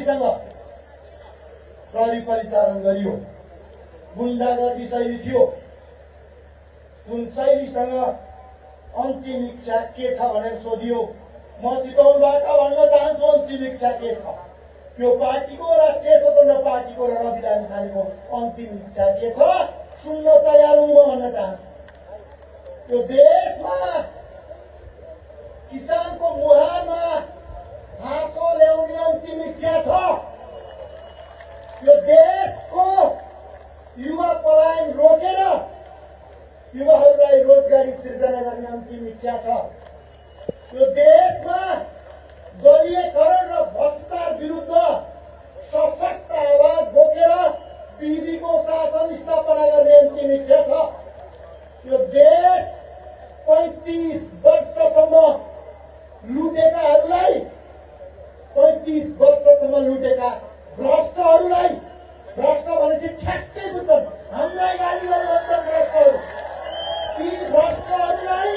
शैलीसँग प्रहरी परिचालन गरियो। गुण्डागर्दी शैली थियो। जुन शैलीसँग अन्तिम इच्छा के छ भनेर सोधियो। म चितवनबाट भन्न चाहन्छु अन्तिम इच्छा के छ। यो पार्टीको, राष्ट्रिय स्वतन्त्र पार्टीको र रवि लामिछानेको अन्तिम इच्छा के छ सुन्न तयार हुँ म भन्न चाहन्छु। यो देशमा किसानको मुहारमा हाँसो ल्याउने अन्तिम इच्छा छ। यो देशको युवा पलायन रोकेर युवाहरूलाई रोजगारी सिर्जना गर्ने अन्तिम इच्छा छ। यो देशमा दलीयकरण र भ्रष्टाचार विरुद्ध सशक्त आवाज बोकेर विधिको शासन स्थापना गर्ने अन्तिम इच्छा छ। यो देश 35 वर्षसम्म लुटेकाहरूलाई 35 वर्षसम्म लुटेका भ्रष्टहरूलाई, भ्रष्ट भनेपछि ठ्याक्कै बुझ्छन्, हामीलाई गाली गर्नुहुन्छ भ्रष्टहरू, ती भ्रष्टहरूलाई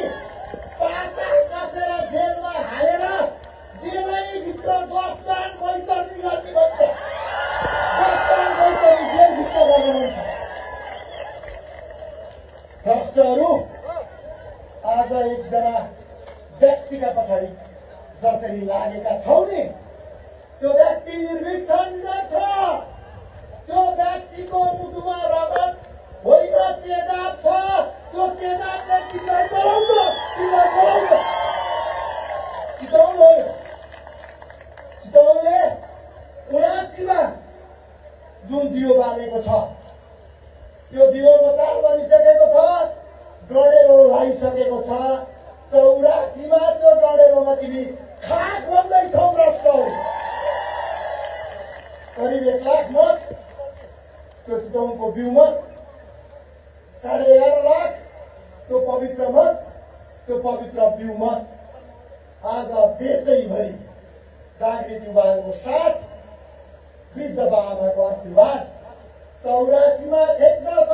पाता कसेर जेलमा हालेर जेलैभित्र 10 दान बैतरनी गर्ने भन्छ। 10 दान बैतरनी जेलभित्र गर्ने भन्छ। भ्रष्टहरू आज एकजना व्यक्तिका पछाडि जसरी लागेका छौ नि, त्यो व्यक्ति निर्भीक छ, निर्दोष छ। त्यो व्यक्तिको मुटुमा रगत होइन तेजाब छ। त्यो तेजाबले तिमीलाई जलाउँछ, तिमीलाई जलाउँछ। चितवनले 79 मा जुन दियो बालेको छ त्यो दियो मसाल बनिसकेको छ, डढेलो लागिसकेको छ। 84 मा त्यो डढेलोमा तिमी खाक बन्दैछौ भ्रष्टहरू। करिब 1 लाख मत त्यो चितवनको बिउ मत, 11.5 लाख त्यो पवित्र मत, त्यो पवित्र बिउ मत आज देशैभरि जागृत युवाहरूको साथ, वृद्ध बाबाको आशीर्वाद 84 मा खेप्न